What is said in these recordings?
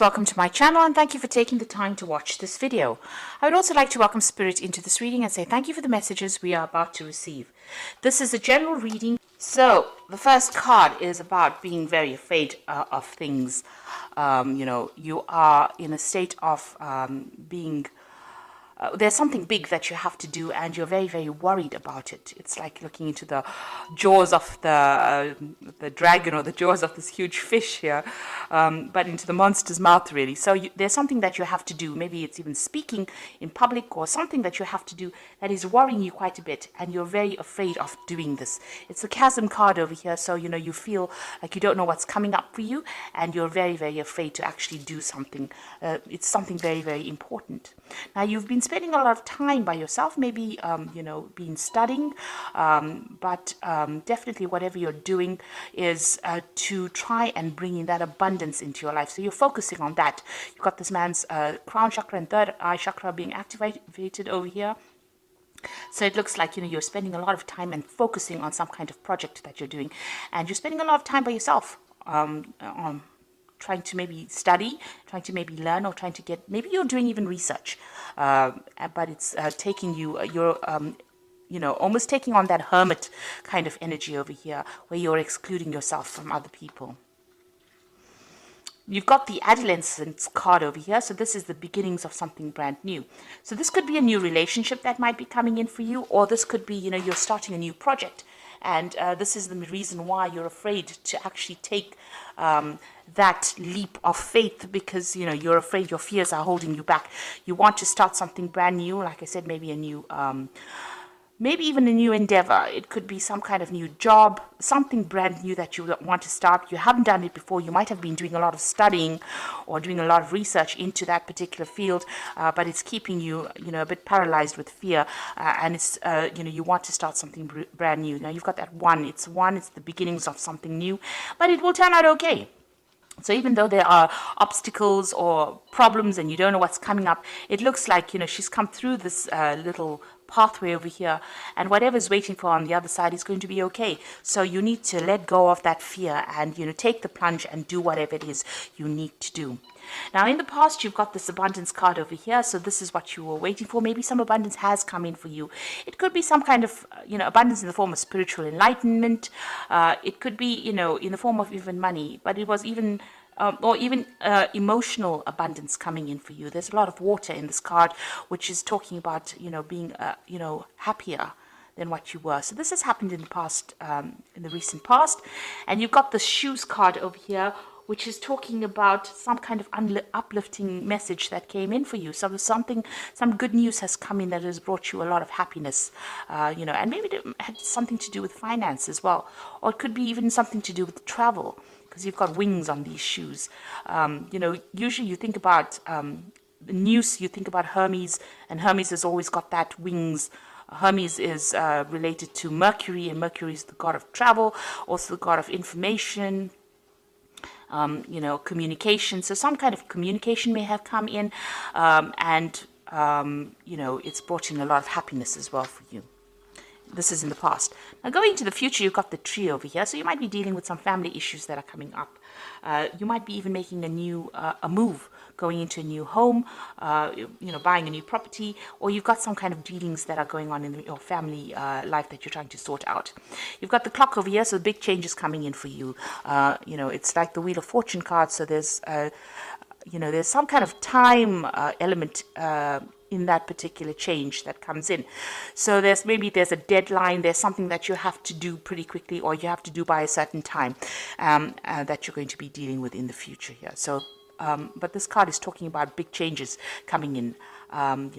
Welcome to my channel and thank you for taking the time to watch this video. I would also like to welcome Spirit into this reading and say thank you for the messages we are about to receive. This is a general reading. So the first card is about being very afraid of things. You are in a state of being there's something big that you have to do and you're very, very worried about it. It's like looking into the jaws of the dragon or the jaws of this huge fish here, but into the monster's mouth, really. So there's something that you have to do. Maybe it's even speaking in public or something that you have to do that is worrying you quite a bit, and you're very afraid of doing this. It's the chasm card over here, so you feel like you don't know what's coming up for you, and you're very, very afraid to actually do something. It's something very, very important. Now, you've been spending a lot of time by yourself, maybe, been studying, but definitely whatever you're doing is to try and bring in that abundance into your life. So you're focusing on that. You've got this man's crown chakra and third eye chakra being activated over here. So it looks like, you're spending a lot of time and focusing on some kind of project that you're doing. And you're spending a lot of time by yourself trying to maybe study, trying to maybe learn, or trying to maybe you're doing even research, but it's taking you're almost taking on that hermit kind of energy over here, where you're excluding yourself from other people. You've got the adolescence card over here, so this is the beginnings of something brand new. So this could be a new relationship that might be coming in for you, or this could be, you're starting a new project. And this is the reason why you're afraid to actually take that leap of faith, because you're afraid your fears are holding you back. You want to start something brand new, like I said, maybe a new maybe even a new endeavor. It could be some kind of new job, something brand new that you want to start. You haven't done it before. You might have been doing a lot of studying or doing a lot of research into that particular field, but it's keeping you, a bit paralyzed with fear. And it's, you want to start something brand new. Now you've got that one. It's the beginnings of something new, but it will turn out okay. So even though there are obstacles or problems and you don't know what's coming up, it looks like, she's come through this little pathway over here, and whatever's waiting for on the other side is going to be okay. So you need to let go of that fear and, take the plunge and do whatever it is you need to do. Now, in the past, you've got this abundance card over here. So this is what you were waiting for. Maybe some abundance has come in for you. It could be some kind of, abundance in the form of spiritual enlightenment. It could be, in the form of even money, but it was even or even emotional abundance coming in for you. There's a lot of water in this card, which is talking about, being, happier than what you were. So this has happened in the past, in the recent past. And you've got the shoes card over here, which is talking about some kind of uplifting message that came in for you. So some good news has come in that has brought you a lot of happiness, and maybe it had something to do with finance as well. Or it could be even something to do with travel, because you've got wings on these shoes. Usually you think about the news, you think about Hermes, and Hermes has always got that wings. Hermes is related to Mercury, and Mercury is the god of travel, also the god of information, communication. So some kind of communication may have come in, and it's brought in a lot of happiness as well for you. This is in the past. Now, going into the future, you've got the tree over here. So you might be dealing with some family issues that are coming up. You might be even making a new a move, going into a new home, buying a new property, or you've got some kind of dealings that are going on in your family life that you're trying to sort out. You've got the clock over here, so big changes coming in for you. It's like the Wheel of Fortune card. So there's there's some kind of time element in that particular change that comes in. So there's a deadline, there's something that you have to do pretty quickly, or you have to do by a certain time that you're going to be dealing with in the future here. So but this card is talking about big changes coming in.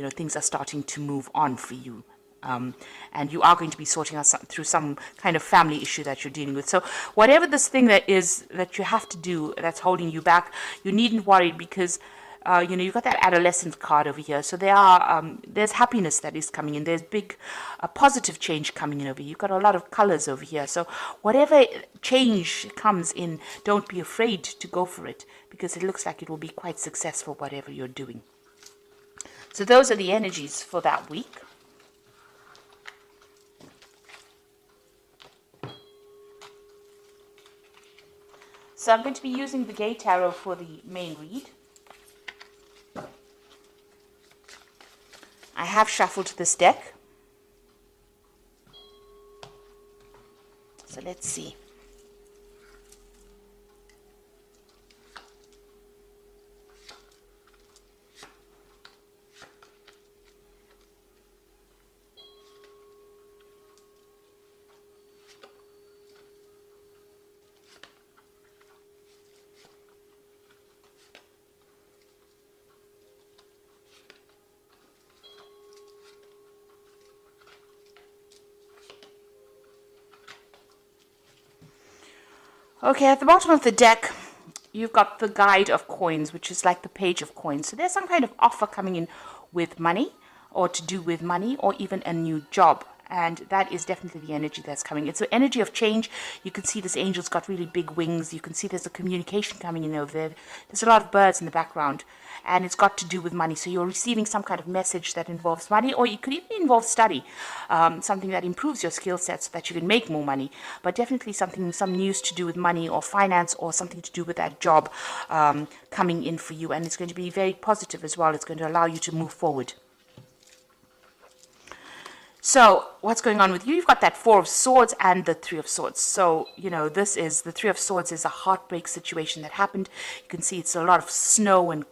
Things are starting to move on for you. And you are going to be sorting out through some kind of family issue that you're dealing with. So whatever this thing that is that you have to do that's holding you back, you needn't worry, because you've got that adolescent card over here. So there's happiness that is coming in. There's big positive change coming in over here. You've got a lot of colors over here. So whatever change comes in, don't be afraid to go for it, because it looks like it will be quite successful, whatever you're doing. So those are the energies for that week. So I'm going to be using the Gay Tarot for the main read. I have shuffled this deck. So let's see. Okay, at the bottom of the deck, you've got the guide of coins, which is like the page of coins. So there's some kind of offer coming in with money, or to do with money, or even a new job. And that is definitely the energy that's coming. It's the energy of change. You can see this angel's got really big wings. You can see there's a communication coming in over there. There's a lot of birds in the background. And it's got to do with money. So you're receiving some kind of message that involves money, or it could even involve study, something that improves your skill set so that you can make more money. But definitely some news to do with money or finance, or something to do with that job coming in for you. And it's going to be very positive as well. It's going to allow you to move forward. So what's going on with you? You've got that Four of Swords and the Three of Swords. So, this is the Three of Swords is a heartbreak situation that happened. You can see it's a lot of snow and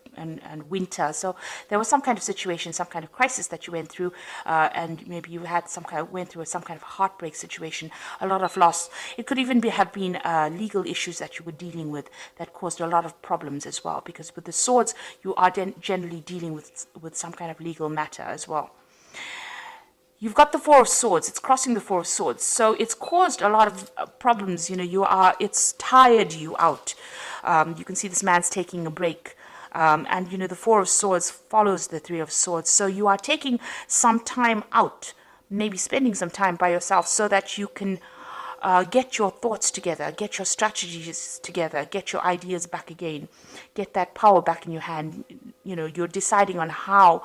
winter. So there was some kind of situation, some kind of crisis that you went through, and maybe you had went through some kind of heartbreak situation, a lot of loss. It could even have been legal issues that you were dealing with that caused a lot of problems as well. Because with the swords, you are generally dealing with some kind of legal matter as well. You've got the Four of Swords. It's crossing the Four of Swords. So it's caused a lot of problems. It's tired you out. You can see this man's taking a break. And the Four of Swords follows the Three of Swords. So you are taking some time out, maybe spending some time by yourself so that you can get your thoughts together, get your strategies together, get your ideas back again, get that power back in your hand. You're deciding on how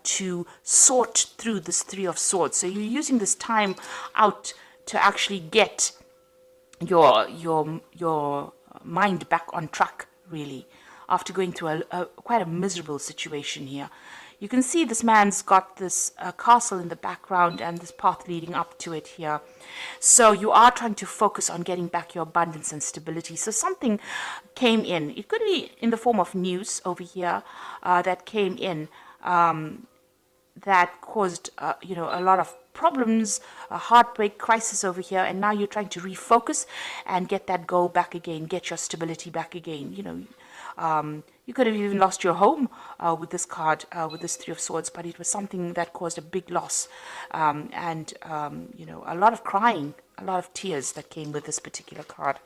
to sort through this Three of Swords. So you're using this time out to actually get your mind back on track, really, after going through quite a miserable situation here. You can see this man's got this castle in the background and this path leading up to it here. So you are trying to focus on getting back your abundance and stability. So something came in. It could be in the form of news over here that came in that caused, a lot of problems, a heartbreak, crisis over here. And now you're trying to refocus and get that goal back again, get your stability back again. You could have even lost your home with this card, with this Three of Swords, but it was something that caused a big loss and a lot of crying, a lot of tears that came with this particular card.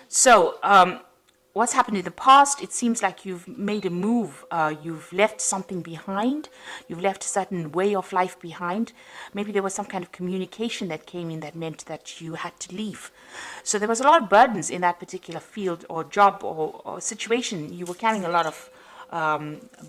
So what's happened in the past, it seems like you've made a move, you've left something behind, you've left a certain way of life behind. Maybe there was some kind of communication that came in that meant that you had to leave. So there was a lot of burdens in that particular field or job or situation. You were carrying a lot of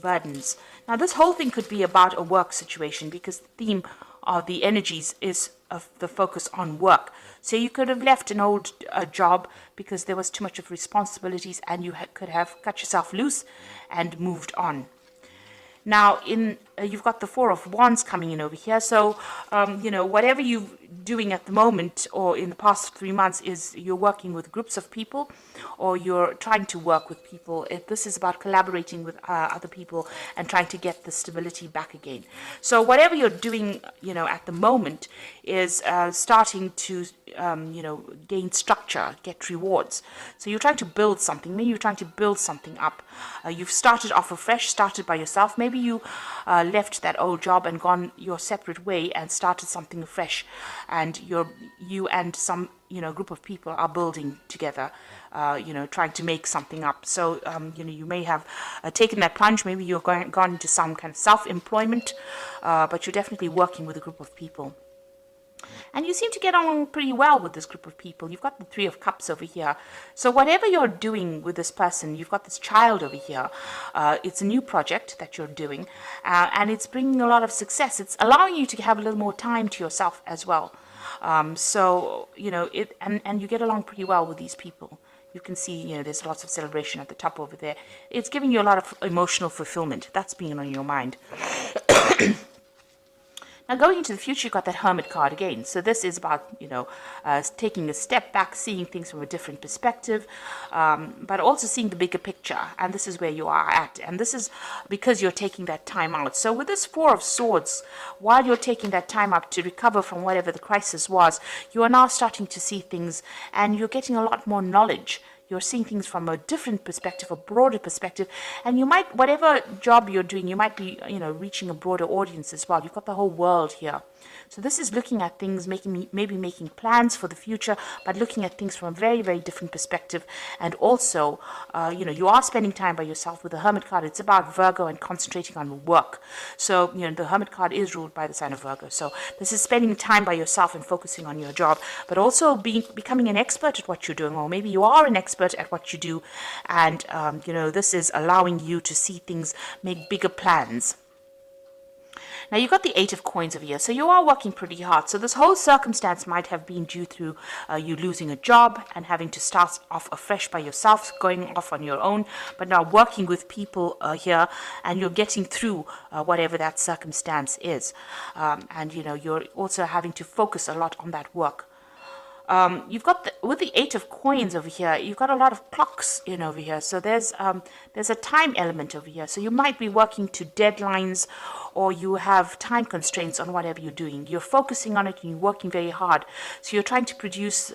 burdens. Now this whole thing could be about a work situation, because the theme of the energies is of the focus on work. So you could have left an old job because there was too much of responsibilities, and you could have cut yourself loose and moved on. Now, you've got the Four of Wands coming in over here. So, whatever you're doing at the moment or in the past 3 months is you're working with groups of people, or you're trying to work with people. This is about collaborating with other people and trying to get the stability back again. So whatever you're doing, at the moment is starting to, gain structure, get rewards. So you're trying to build something. Maybe you're trying to build something up. You've started off afresh, started by yourself. Maybe you left that old job and gone your separate way and started something afresh, and you and some group of people are building together, trying to make something up. So you may have taken that plunge. Maybe you're gone into some kind of self-employment, but you're definitely working with a group of people. And you seem to get on pretty well with this group of people. You've got the Three of Cups over here. So whatever you're doing with this person, you've got this child over here. It's a new project that you're doing, and it's bringing a lot of success. It's allowing you to have a little more time to yourself as well. And you get along pretty well with these people. You can see, there's lots of celebration at the top over there. It's giving you a lot of emotional fulfillment. That's being on your mind. Now, going into the future, you've got that Hermit card again. So this is about, taking a step back, seeing things from a different perspective, but also seeing the bigger picture. And this is where you are at. And this is because you're taking that time out. So with this Four of Swords, while you're taking that time out to recover from whatever the crisis was, you are now starting to see things and you're getting a lot more knowledge. You're seeing things from a different perspective, a broader perspective, and you might, whatever job you're doing, you might be, reaching a broader audience as well. You've got the whole world here. So this is looking at things, maybe making plans for the future, but looking at things from a very, very different perspective. And also, you are spending time by yourself with the Hermit card. It's about Virgo and concentrating on work. So, the Hermit card is ruled by the sign of Virgo. So this is spending time by yourself and focusing on your job, but also becoming an expert at what you're doing, or maybe you are an expert at what you do. And, this is allowing you to see things, make bigger plans. Now, you've got the Eight of Coins over here, so you are working pretty hard. So this whole circumstance might have been due through you losing a job and having to start off afresh by yourself, going off on your own, but now working with people here, and you're getting through whatever that circumstance is. And, you're also having to focus a lot on that work. You've got with the Eight of Coins over here, you've got a lot of clocks in over here. So there's a time element over here. So you might be working to deadlines, or you have time constraints on whatever you're doing. You're focusing on it and you're working very hard. So you're trying to produce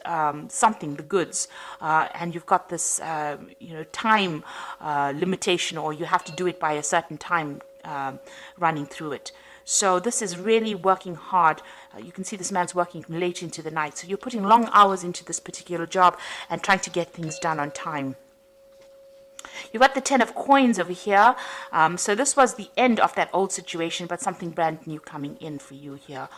something, the goods, and you've got this time limitation, or you have to do it by a certain time running through it. So this is really working hard. You can see this man's working late into the night. So you're putting long hours into this particular job and trying to get things done on time. You've got the Ten of Coins over here. So this was the end of that old situation, but something brand new coming in for you here.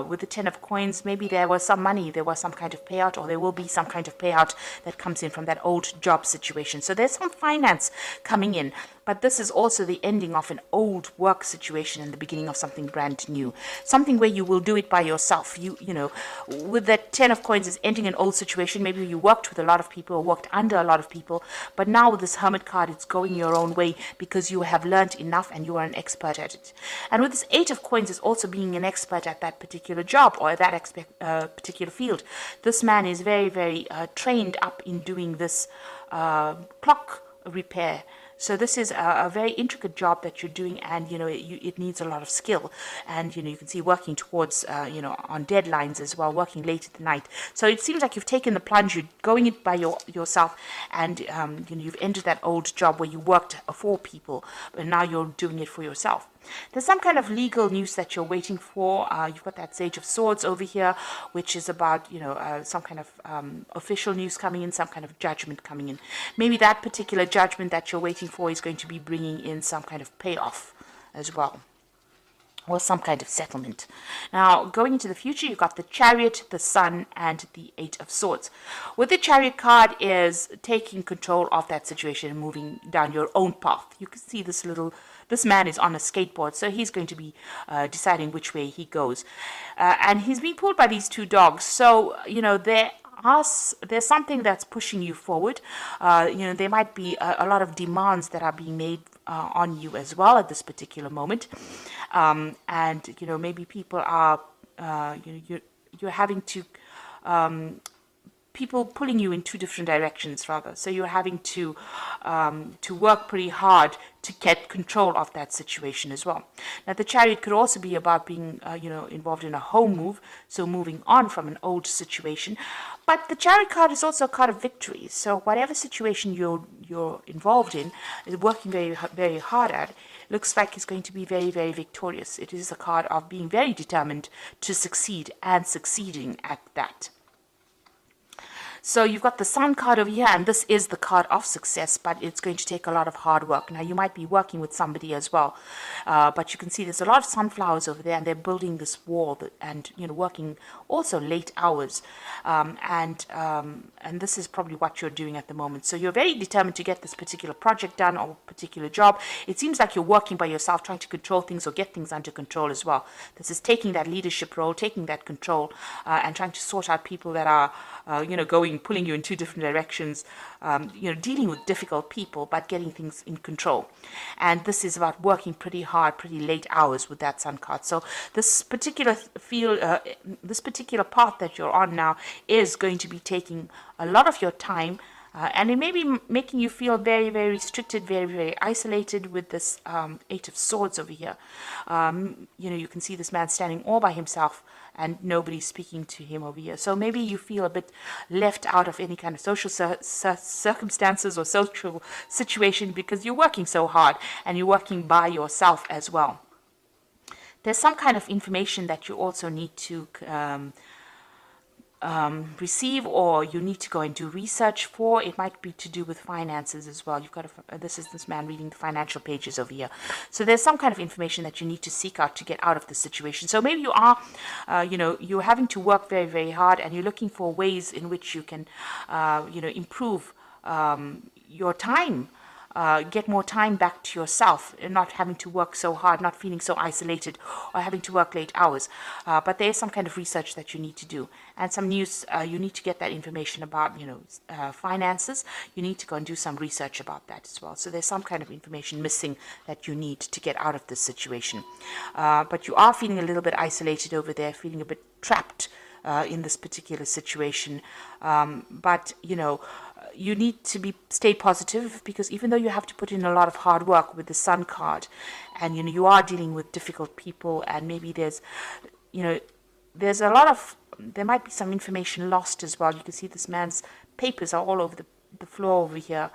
With the Ten of Coins, maybe there was some money, there was some kind of payout, or there will be some kind of payout that comes in from that old job situation. So there's some finance coming in. But this is also the ending of an old work situation and the beginning of something brand new. Something where you will do it by yourself. With that Ten of Coins is ending an old situation. Maybe you worked with a lot of people or worked under a lot of people. But now with this Hermit card, it's going your own way because you have learned enough and you are an expert at it. And with this Eight of Coins is also being an expert at that particular job or that particular field. This man is very, very trained up in doing this clock repair. So this is a very intricate job that you're doing, and it needs a lot of skill. And you can see working towards on deadlines as well, working late at the night. So it seems like you've taken the plunge, you're going it by yourself, and you've entered that old job where you worked for people, but now you're doing it for yourself. There's some kind of legal news that you're waiting for. You've got that Sage of Swords over here, which is about, some kind of official news coming in, some kind of judgment coming in. Maybe that particular judgment that you're waiting for is going to be bringing in some kind of payoff as well, or some kind of settlement. Now, going into the future, you've got the Chariot, the Sun, and the Eight of Swords. With the Chariot card is taking control of that situation and moving down your own path. You can see this man is on a skateboard, so he's going to be deciding which way he goes. And he's being pulled by these two dogs. So, there's something that's pushing you forward. There might be a lot of demands that are being made on you as well at this particular moment. And, maybe people are, you're having to, people pulling you in two different directions rather. So you're having to work pretty hard to get control of that situation as well. Now, the Chariot could also be about being, involved in a home move, so moving on from an old situation. But the Chariot card is also a card of victory. So whatever situation you're involved in, working very, very hard at, looks like it's going to be very, very victorious. It is a card of being very determined to succeed and succeeding at that. So you've got the Sun card over here, and this is the card of success, but it's going to take a lot of hard work. Now, you might be working with somebody as well, but you can see there's a lot of sunflowers over there, and they're building this wall and, working also late hours. And this is probably what you're doing at the moment. So you're very determined to get this particular project done or particular job. It seems like you're working by yourself, trying to control things or get things under control as well. This is taking that leadership role, taking that control, and trying to sort out people that are, going pulling you in two different directions, dealing with difficult people, but getting things in control. And this is about working pretty hard, pretty late hours with that sun card. So this particular this particular path that you're on now is going to be taking a lot of your time, and it may be making you feel very, very restricted, very, very isolated with this Eight of Swords over here. You can see this man standing all by himself and nobody speaking to him over here. So maybe you feel a bit left out of any kind of social circumstances or social situation because you're working so hard and you're working by yourself as well. There's some kind of information that you also need to receive, or you need to go and do research for. It might be to do with finances as well. You've got this is this man reading the financial pages over here. So there's some kind of information that you need to seek out to get out of the situation. So maybe you are, you're having to work very, very hard, and you're looking for ways in which you can, improve your time. Get more time back to yourself and not having to work so hard, not feeling so isolated or having to work late hours. But there is some kind of research that you need to do, and some news. You need to get that information about, finances. You need to go and do some research about that as well. So there's some kind of information missing that you need to get out of this situation. But you are feeling a little bit isolated over there, feeling a bit trapped in this particular situation. But you need to stay positive, because even though you have to put in a lot of hard work with the Sun card, and you are dealing with difficult people, and maybe there might be some information lost as well. You can see this man's papers are all over the floor over here.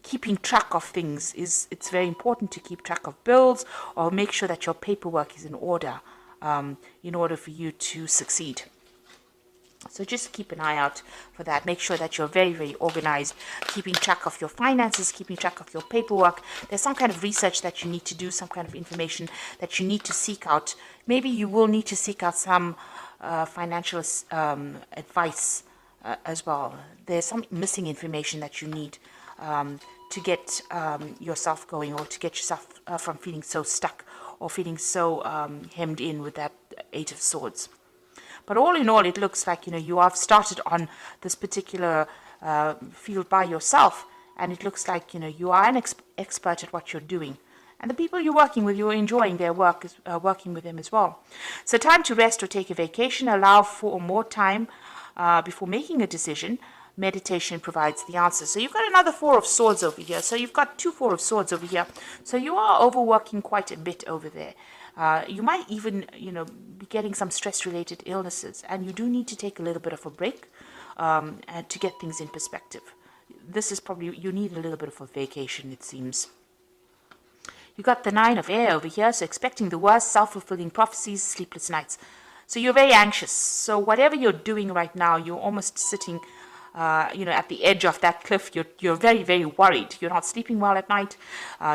Keeping track of things it's very important to keep track of bills, or make sure that your paperwork is in order for you to succeed. So just keep an eye out for that. Make sure that you're very, very organized, keeping track of your finances, keeping track of your paperwork. There's some kind of research that you need to do, some kind of information that you need to seek out. Maybe you will need to seek out some financial advice as well. There's some missing information that you need to get yourself going, or to get yourself from feeling so stuck or feeling so hemmed in with that Eight of Swords. But all in all, it looks like, you have started on this particular field by yourself, and it looks like, you are an expert at what you're doing. And the people you're working with, you're enjoying their work, working with them as well. So time to rest or take a vacation. Allow for more time before making a decision. Meditation provides the answer. So you've got another Four of Swords over here. So you've got two Four of Swords over here. So you are overworking quite a bit over there. You might even, be getting some stress-related illnesses, and you do need to take a little bit of a break and to get things in perspective. This is probably, you need a little bit of a vacation, it seems. You got the Nine of Air over here, so expecting the worst, self-fulfilling prophecies, sleepless nights. So you're very anxious. So whatever you're doing right now, you're almost sitting at the edge of that cliff. You're very, very worried. You're not sleeping well at night.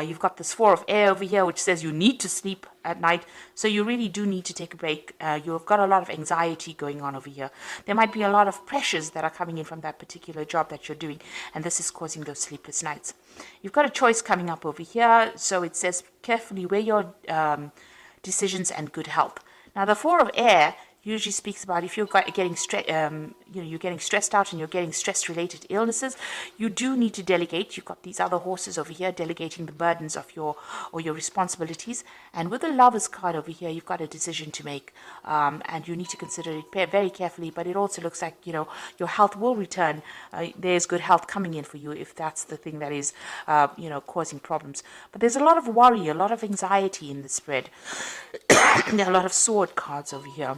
You've got this Four of Air over here, which says you need to sleep at night. So you really do need to take a break. You've got a lot of anxiety going on over here. There might be a lot of pressures that are coming in from that particular job that you're doing, and this is causing those sleepless nights. You've got a choice coming up over here. So it says carefully weigh your decisions and good health. Now the Four of Air usually speaks about if you're getting you're getting stressed out and you're getting stress-related illnesses, you do need to delegate. You've got these other horses over here delegating the burdens of your responsibilities. And with the Lover's card over here, you've got a decision to make, and you need to consider it very carefully. But it also looks like your health will return. There's good health coming in for you if that's the thing that is causing problems. But there's a lot of worry, a lot of anxiety in the spread. There are a lot of sword cards over here.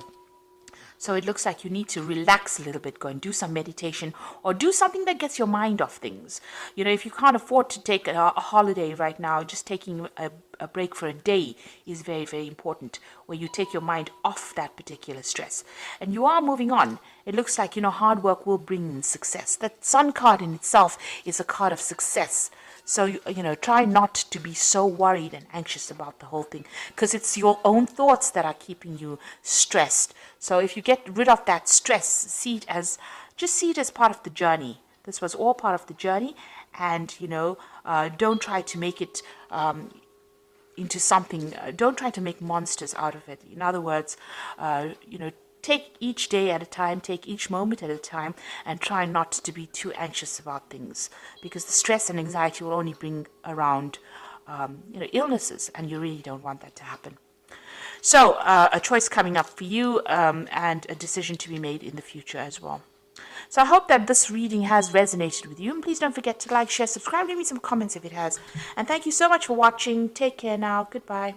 So it looks like you need to relax a little bit, go and do some meditation, or do something that gets your mind off things. If you can't afford to take a holiday right now, just taking a break for a day is very, very important, where you take your mind off that particular stress. And you are moving on. It looks like, hard work will bring in success. That Sun card in itself is a card of success. So, try not to be so worried and anxious about the whole thing, because it's your own thoughts that are keeping you stressed. So if you get rid of that stress, see it as part of the journey. This was all part of the journey, and, don't try to make it into something, don't try to make monsters out of it. In other words, take each day at a time, take each moment at a time, and try not to be too anxious about things, because the stress and anxiety will only bring around illnesses, and you really don't want that to happen. So, a choice coming up for you, and a decision to be made in the future as well. So I hope that this reading has resonated with you. And please don't forget to like, share, subscribe, leave me some comments if it has. And thank you so much for watching. Take care now. Goodbye.